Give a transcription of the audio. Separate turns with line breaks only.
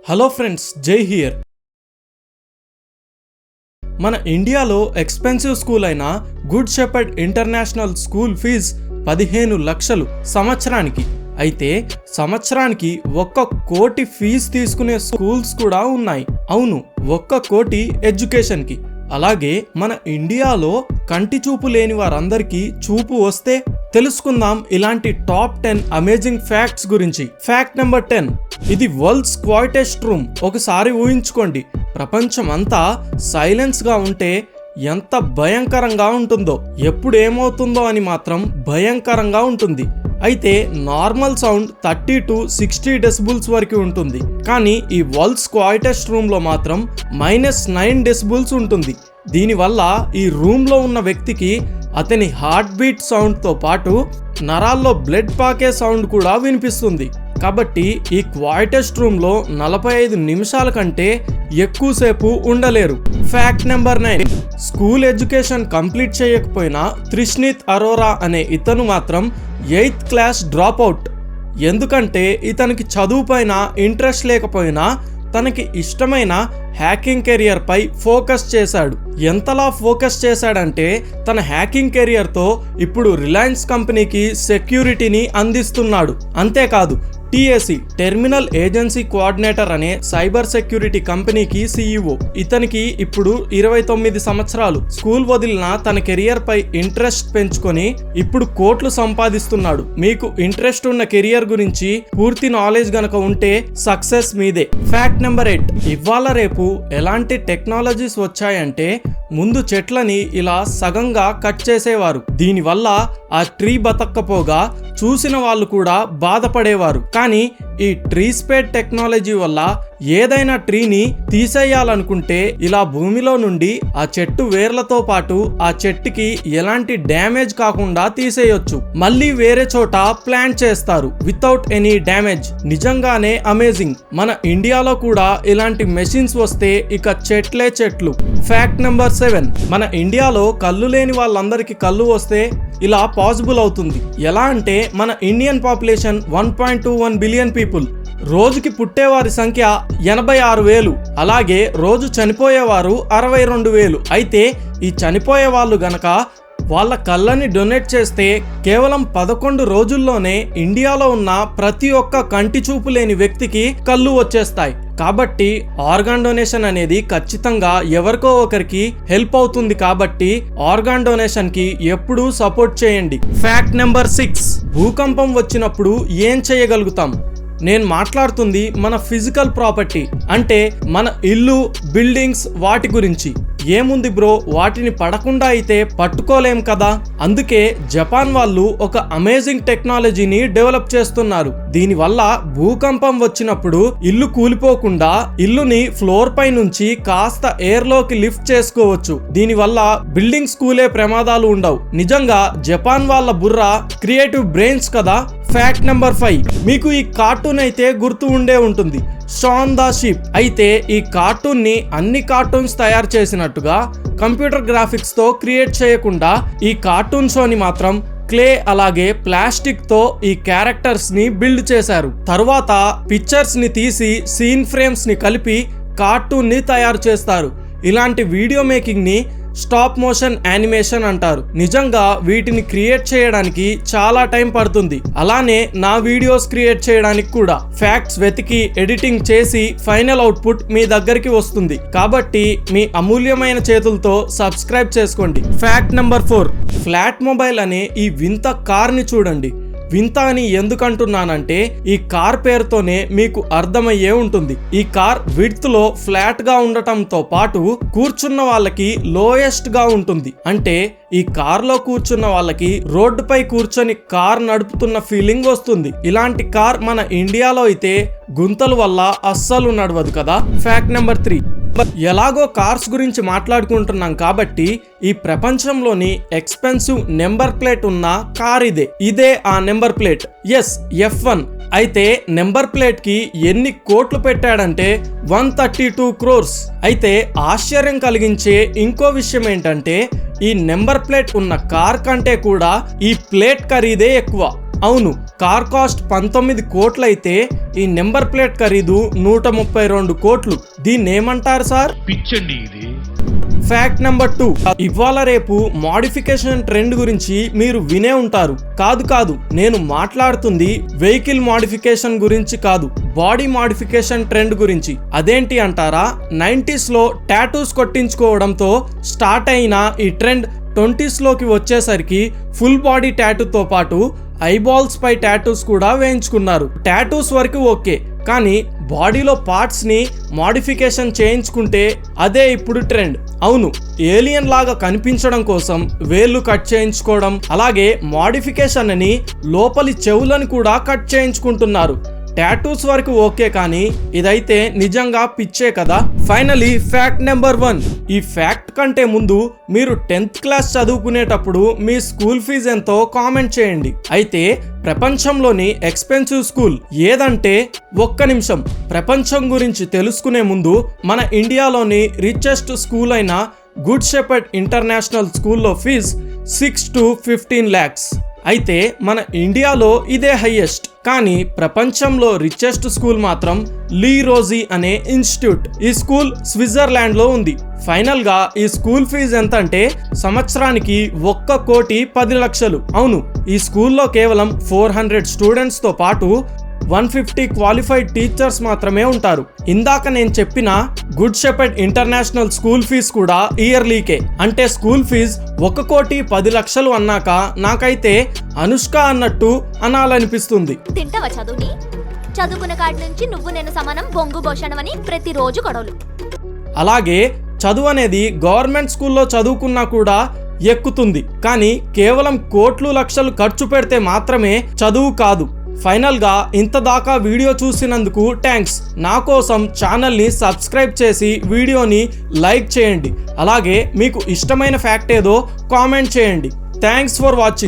Hello friends, జై here. మన ఇండియాలో ఎక్స్పెన్సివ్ స్కూల్ అయిన Good Shepherd International School fees 15 లక్షలు సంవత్సరానికి. అయితే సంవత్సరానికి 1 కోటి ఫీజు తీసుకునే స్కూల్స్ కూడా ఉన్నాయి. అవును, 1 కోటి ఎడ్యుకేషన్కి. అలాగే మన ఇండియాలో కంటి చూపు లేని వారందరికీ చూపు వస్తే తెలుసుకుందాం ఇలాంటి టాప్ 10 అమేజింగ్ ఫ్యాక్ట్స్ గురించి. ఫ్యాక్ట్ నెంబర్ 10, ఇది వరల్డ్స్ క్వైటెస్ట్ రూమ్. ఒకసారి ఊహించుకోండి, ప్రపంచం అంతా సైలెన్స్ గా ఉంటే ఎంత భయంకరంగా ఉంటుందో. ఎప్పుడు ఏమవుతుందో అని మాత్రం భయంకరంగా ఉంటుంది. అయితే నార్మల్ సౌండ్ 30 to 60 డెసిబుల్స్ వరకు ఉంటుంది. కానీ ఈ వరల్డ్స్ క్వైటెస్ట్ రూమ్ లో మాత్రం -9 డెసిబుల్స్ ఉంటుంది. దీనివల్ల ఈ రూమ్ లో ఉన్న వ్యక్తికి అతని హార్ట్ బీట్ సౌండ్ తో పాటు నరాల్లో బ్లడ్ పాకే సౌండ్ కూడా వినిపిస్తుంది. కాబట్టి ఈ క్వైటెస్ట్ రూమ్ లో 45 నిమిషాల కంటే ఎక్కువసేపు ఉండలేరు. Fact number 9, school education complete చేయకపోయినా త్రిష్నిత్ అరోరా అనే ఇతను మాత్రం 8th క్లాస్ డ్రాప్ అవుట్. ఎందుకంటే ఇతనికి చదువు పైన ఇంట్రెస్ట్ లేకపోయినా తనకి ఇష్టమైన హ్యాకింగ్ కెరియర్ పై ఫోకస్ చేశాడు. ఎంతలా ఫోకస్ చేశాడంటే తన హ్యాకింగ్ కెరియర్తో ఇప్పుడు రిలయన్స్ కంపెనీకి సెక్యూరిటీని అందిస్తున్నాడు. అంతేకాదు, టిఎసి టెర్మినల్ ఏజెన్సీ కోఆర్డినేటర్ అనే సైబర్ సెక్యూరిటీ కంపెనీకి CEO. ఇతనికి ఇప్పుడు 29 సంవత్సరాలు. స్కూల్ వదిలిన తన కెరియర్ పై ఇంట్రెస్ట్ పెంచుకొని ఇప్పుడు కోట్లు సంపాదిస్తున్నాడు. మీకు ఇంట్రెస్ట్ ఉన్న కెరియర్ గురించి పూర్తి నాలెడ్జ్ గనక ఉంటే సక్సెస్ మీదే. ఫ్యాక్ట్ నెంబర్ 8, ఇవాళ రేపు ఎలాంటి టెక్నాలజీస్ వచ్చాయంటే ముందు చెట్లని ఇలా సగంగా కట్ చేసేవారు. దీనివల్ల ఆ ట్రీ బతక్కపోగా చూసిన వాళ్ళు కూడా బాధపడేవారు. కానీ ఈ ట్రీ స్పేడ్ టెక్నాలజీ వల్ల ఏదైనా ట్రీని తీసేయాలనుకుంటే ఇలా భూమిలో నుండి ఆ చెట్టు వేర్లతో పాటు ఆ చెట్టుకి ఎలాంటి డ్యామేజ్ కాకుండా తీసేయొచ్చు. మళ్ళీ వేరే చోట ప్లాంట్ చేస్తారు వితౌట్ ఎనీ డ్యామేజ్. నిజంగానే అమేజింగ్. మన ఇండియాలో కూడా ఇలాంటి మెషిన్స్ వస్తే ఇక చెట్లే చెట్లు. ఫ్యాక్ట్ నెంబర్ 7, మన ఇండియాలో కళ్ళు లేని వాళ్ళందరికీ కళ్ళు వస్తే ఇలా పాసిబుల్ అవుతుంది. ఎలా అంటే మన ఇండియన్ పాపులేషన్ 1.21 బిలియన్ పీపుల్. రోజుకి పుట్టేవారి సంఖ్య 86,000. అలాగే రోజు చనిపోయేవారు 62,000. అయితే ఈ చనిపోయే వాళ్ళు గనక వాళ్ళ కళ్ళని డొనేట్ చేస్తే కేవలం 11 రోజుల్లోనే ఇండియాలో ఉన్న ప్రతి ఒక్క కంటి చూపు లేని వ్యక్తికి కళ్ళు వచ్చేస్తాయి. కాబట్టి ఆర్గాన్ డొనేషన్ అనేది ఖచ్చితంగా ఎవరికో ఒకరికి హెల్ప్ అవుతుంది. కాబట్టి ఆర్గాన్ డొనేషన్ కి ఎప్పుడూ సపోర్ట్ చేయండి. ఫ్యాక్ట్ నెంబర్ 6, భూకంపం వచ్చినప్పుడు ఏం చేయగలుగుతాం? నేను మాట్లాడుతుంది మన ఫిజికల్ ప్రాపర్టీ, అంటే మన ఇల్లు, బిల్డింగ్స్, వాటి గురించి. ఏముంది బ్రో, వాటిని పడకుండా అయితే పట్టుకోలేం కదా. అందుకే జపాన్ వాళ్ళు ఒక అమేజింగ్ టెక్నాలజీని డెవలప్ చేస్తున్నారు. దీనివల్ల భూకంపం వచ్చినప్పుడు ఇల్లు కూలిపోకుండా ఇల్లుని ఫ్లోర్ పై నుంచి కాస్త ఎయిర్ లోకి లిఫ్ట్ చేసుకోవచ్చు. దీనివల్ల బిల్డింగ్స్ కూలే ప్రమాదాలు ఉండవు. నిజంగా జపాన్ వాళ్ళ బుర్ర క్రియేటివ్ బ్రెయిన్స్ కదా. ఫ్యాక్ట్ నెంబర్ 5, మీకు ఈ కార్టూన్ అయితే గుర్తు ఉండే ఉంటుంది, షాన్ ద షీప్. అయితే ఈ కార్టూన్ ని అన్ని కార్టూన్స్ తయారు చేసినట్టుగా కంప్యూటర్ గ్రాఫిక్స్ తో క్రియేట్ చేయకుండా ఈ కార్టూన్ షోని మాత్రం క్లే అలాగే ప్లాస్టిక్ తో ఈ క్యారెక్టర్స్ ని బిల్డ్ చేశారు. తరువాత పిక్చర్స్ ని తీసి సీన్ ఫ్రేమ్స్ ని కలిపి కార్టూన్ ని తయారు చేస్తారు. ఇలాంటి వీడియో మేకింగ్ ని స్టాప్ మోషన్ యానిమేషన్ అంటారు. నిజంగా వీటిని క్రియేట్ చేయడానికి చాలా టైం పడుతుంది. అలానే నా వీడియోస్ క్రియేట్ చేయడానికి కూడా. ఫ్యాక్ట్స్ వెతికి ఎడిటింగ్ చేసి ఫైనల్ అవుట్పుట్ మీ దగ్గరికి వస్తుంది. కాబట్టి మీ అమూల్యమైన చేతులతో సబ్స్క్రైబ్ చేసుకోండి. ఫ్యాక్ట్ నెంబర్ 4, ఫ్లాట్ మొబైల్ అనే ఈ వింత కార్ ని చూడండి. వింత అని ఎందుకంటున్నానంటే ఈ కార్ పేరుతోనే మీకు అర్థమయ్యే ఉంటుంది. ఈ కార్ విడ్త్ లో ఫ్లాట్ గా ఉండటంతో పాటు కూర్చున్న వాళ్ళకి లోయెస్ట్ గా ఉంటుంది. అంటే ఈ కార్ లో కూర్చున్న వాళ్ళకి రోడ్డుపై కూర్చొని కార్ నడుపుతున్న ఫీలింగ్ వస్తుంది. ఇలాంటి కార్ మన ఇండియాలో అయితే గుంతల వల్ల అస్సలు నడవదు కదా. ఫ్యాక్ట్ నెంబర్ 3, ఎలాగో కార్స్ గురించి మాట్లాడుకుంటున్నాం కాబట్టి ఈ ప్రపంచంలోని ఎక్స్పెన్సివ్ నెంబర్ ప్లేట్ ఉన్న కార్ ఇదే ఆ నెంబర్ ప్లేట్. Yes, F1. అయితే నెంబర్ ప్లేట్ కి ఎన్ని కోట్లు పెట్టాడంటే 132 crores. అయితే ఆశ్చర్యం కలిగించే ఇంకో విషయం ఏంటంటే ఈ నెంబర్ ప్లేట్ ఉన్న కార్ కంటే కూడా ఈ ప్లేట్ ఖరీదే ఎక్కువ. అవును, కార్ కాస్ట్ 19 కోట్లయితే ఈ నెంబర్ ప్లేట్ ఖరీదు 132 కోట్లు. దీన్ని ఏమంటారు సార్?
పిచ్చండి ఇది.
Fact number 2. ఇవాళ రేపు మోడిఫికేషన్ ట్రెండ్ గురించి మీరు వినే ఉంటారు. కాదు, నేను మాట్లాడుతుంది వెహికల్ మోడిఫికేషన్ గురించి కాదు, బాడీ మోడిఫికేషన్ ట్రెండ్ గురించి. అదేంటి అంటారా? 90s లో టాటూస్ కొట్టించుకోవడంతో స్టార్ట్ అయిన ఈ ట్రెండ్ 20s లోకి వచ్చేసరికి ఫుల్ బాడీ టాటూతో పాటు ఐబాల్స్ పై టాటూస్ కూడా వేయించుకున్నారు. టాటూస్ వరకు ఓకే, కానీ బాడీలో పార్ట్స్ ని మోడిఫికేషన్ చేయించుకుంటే అదే ఇప్పుడు ట్రెండ్. అవును, ఏలియన్ లాగా కనిపించడం కోసం వేళ్ళు కట్ చేయించుకోవడం, అలాగే మోడిఫికేషన్ అని లోపలి చెవులను కూడా కట్ చేయించుకుంటున్నారు. టాటూస్ వరకు ఓకే, కానీ ఇదైతే నిజంగా పిచ్చే కదా. Finally fact number 1. ఈ ఫ్యాక్ట్ కంటే ముందు మీరు 10th క్లాస్ చదువుకునేటప్పుడు మీ స్కూల్ ఫీజు ఎంతో కామెంట్ చేయండి. అయితే ప్రపంచంలోని ఎక్స్పెన్సివ్ స్కూల్ ఏదంటే? ఒక్క నిమిషం, ప్రపంచం గురించి తెలుసుకునే ముందు మన ఇండియాలోని రిచెస్ట్ స్కూల్ అయిన గుడ్ షెపర్డ్ ఇంటర్నేషనల్ స్కూల్లో ఫీజు 6 to 15 lakhs. అయితే మన ఇండియాలో ఇదే హైయెస్ట్, కానీ ప్రపంచంలో రిచెస్ట్ స్కూల్ మాత్రం లీ రోజీ అనే ఇన్స్టిట్యూట్. ఈ స్కూల్ స్విట్జర్లాండ్ లో ఉంది. ఫైనల్ గా ఈ స్కూల్ ఫీజు ఎంత అంటే సంవత్సరానికి 1,10,00,000. అవును, ఈ స్కూల్లో కేవలం 400 స్టూడెంట్స్ తో పాటు 150 క్వాలిఫైడ్ టీచర్స్ మాత్రమే ఉంటారు. ఇందాక నేను చెప్పిన Good Shepherd International School fees కూడా ఇయర్లీకే. అంటే స్కూల్ ఫీజు 1,10,00,000 అన్నాక నాకైతే అనుష్క అన్నట్టు అనాలనిపిస్తుంది.
తింటావా చదువుని? చదువుకున్న కాడి నుంచి నువ్వు నేను సమానం బొంగు భోషణమని ప్రతిరోజు గొడవలు. అలాగే
చదువు అనేది గవర్నమెంట్ స్కూల్లో చదువుకున్నా కూడా ఎక్కుతుంది, కానీ కేవలం కోట్లు లక్షలు ఖర్చు పెడితే మాత్రమే చదువు కాదు. ఫైనల్ గా ఇంత దాకా వీడియో చూసినందుకు థ్యాంక్స్. నా కోసం ఛానల్ని సబ్స్క్రైబ్ చేసి వీడియోని లైక్ చేయండి. అలాగే మీకు ఇష్టమైన ఫ్యాక్ట్ ఏదో కామెంట్ చేయండి. Thanks for watching.